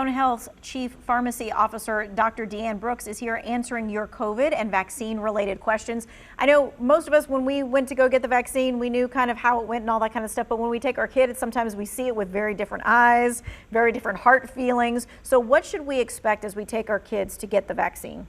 Cone Health's Chief Pharmacy Officer, Dr. Deanne Brooks, is here answering your COVID and vaccine-related questions. I know most of us, when we went to go get the vaccine, we knew kind of how it went and all that kind of stuff. But when we take our kids, sometimes we see it with very different eyes, very different heart feelings. So what should we expect as we take our kids to get the vaccine?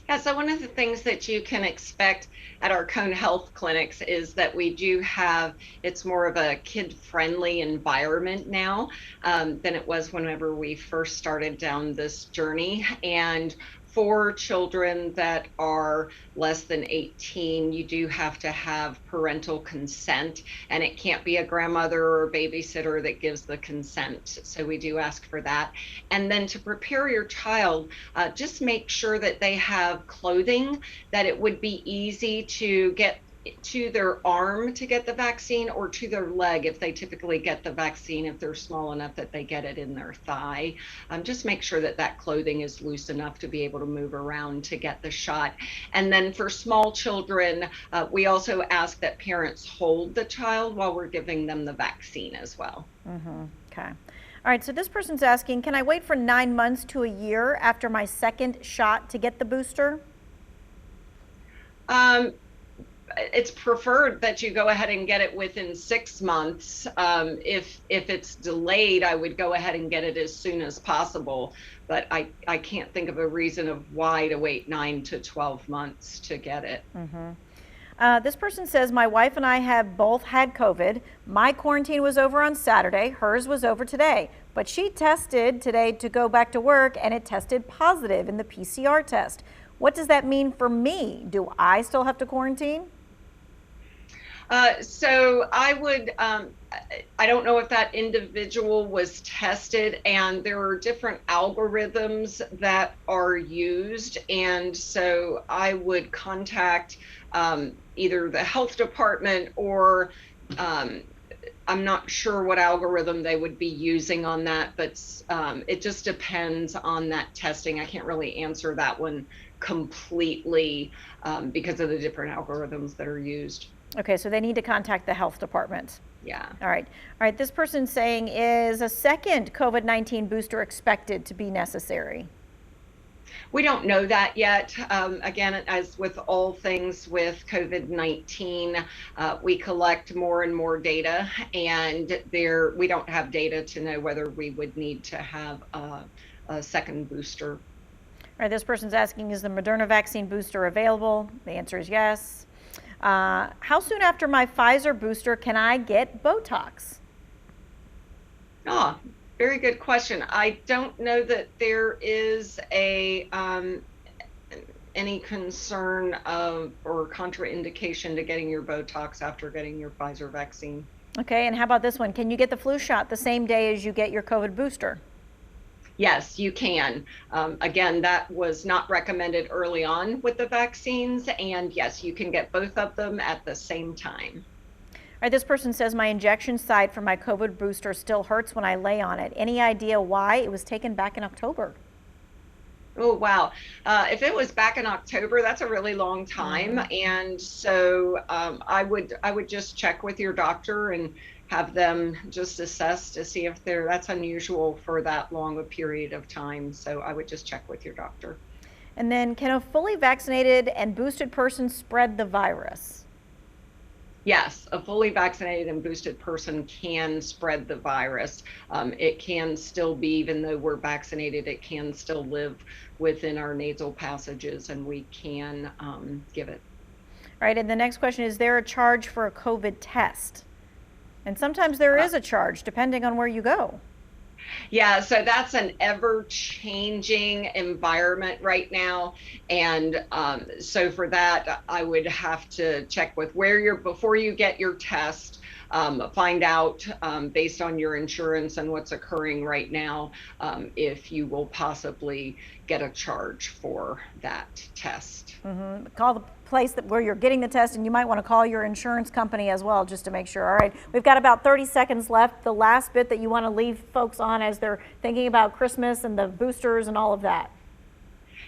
Yeah, so one of the things that you can expect at our Cone Health clinics is that we do have, it's more of a kid-friendly environment now than it was whenever we first started down this journey. And for children that are less than 18, you do have to have parental consent, and it can't be a grandmother or a babysitter that gives the consent. So we do ask for that. And then to prepare your child, just make sure that they have clothing that it would be easy to get to their arm to get the vaccine, or to their leg if they typically get the vaccine, if they're small enough that they get it in their thigh. Just make sure that that clothing is loose enough to be able to move around to get the shot. And then for small children, we also ask that parents hold the child while we're giving them the vaccine as well. Okay. All right, so this person's asking, can I wait for 9 months to a year after my second shot to get the booster? It's preferred that you go ahead and get it within 6 months. If it's delayed, I would go ahead and get it as soon as possible. But I can't think of a reason of why to wait 9 to 12 months to get it. This person says, my wife and I have both had COVID. My quarantine was over on Saturday. Hers was over today. But she tested today to go back to work, and it tested positive in the PCR test. What does that mean for me? Do I still have to quarantine? So I would, I don't know if that individual was tested, and there are different algorithms that are used. And so I would contact either the health department, or I'm not sure what algorithm they would be using on that, but it just depends on that testing. I can't really answer that one completely because of the different algorithms that are used. Okay, so they need to contact the health department. Yeah. All right. All right. This person's saying, is a second COVID-19 booster expected to be necessary? We don't know that yet. Again, as with all things with COVID-19, we collect more and more data, and we don't have data to know whether we would need to have a second booster. All right. This person's asking, is the Moderna vaccine booster available? The answer is yes. How soon after my Pfizer booster can I get Botox? Oh, very good question. I don't know that there is any concern of or contraindication to getting your Botox after getting your Pfizer vaccine. Okay, and how about this one? Can you get the flu shot the same day as you get your COVID booster? Yes, you can. Again, that was not recommended early on with the vaccines, and yes, you can get both of them at the same time. All right, this person says, my injection site for my COVID booster still hurts when I lay on it. Any idea why? It was taken back in October. Oh, wow. If it was back in October, that's a really long time. And so I would just check with your doctor and have them just assess to see if that's unusual for that long a period of time. So I would just check with your doctor. And then, can a fully vaccinated and boosted person spread the virus? Yes, a fully vaccinated and boosted person can spread the virus. It can still be, even though we're vaccinated, it can still live within our nasal passages, and we can give it. All right, and the next question is there a charge for a COVID test? And sometimes there is a charge depending on where you go. Yeah, so that's an ever-changing environment right now. And so for that, I would have to check with before you get your test, find out based on your insurance and what's occurring right now, if you will possibly get a charge for that test. Call the place where you're getting the test, and you might want to call your insurance company as well, just to make sure. All right, we've got about 30 seconds left. The last bit that you want to leave folks on as they're thinking about Christmas and the boosters and all of that.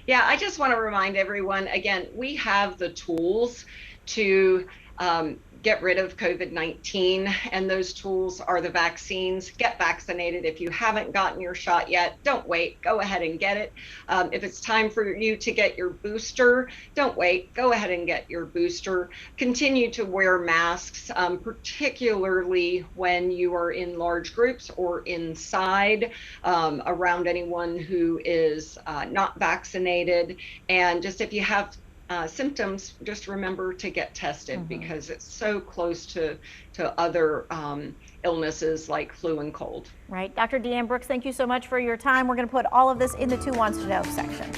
Yeah, I just want to remind everyone, again, we have the tools to get rid of COVID-19, and those tools are the vaccines. Get vaccinated. If you haven't gotten your shot yet, don't wait. Go ahead and get it. If it's time for you to get your booster, don't wait. Go ahead and get your booster. Continue to wear masks, particularly when you are in large groups or inside around anyone who is not vaccinated. And just if you have symptoms, just remember to get tested because it's so close to other illnesses like flu and cold. Right. Dr. Deanne Brooks, thank you so much for your time. We're going to put all of this in the Two Wants to Know section.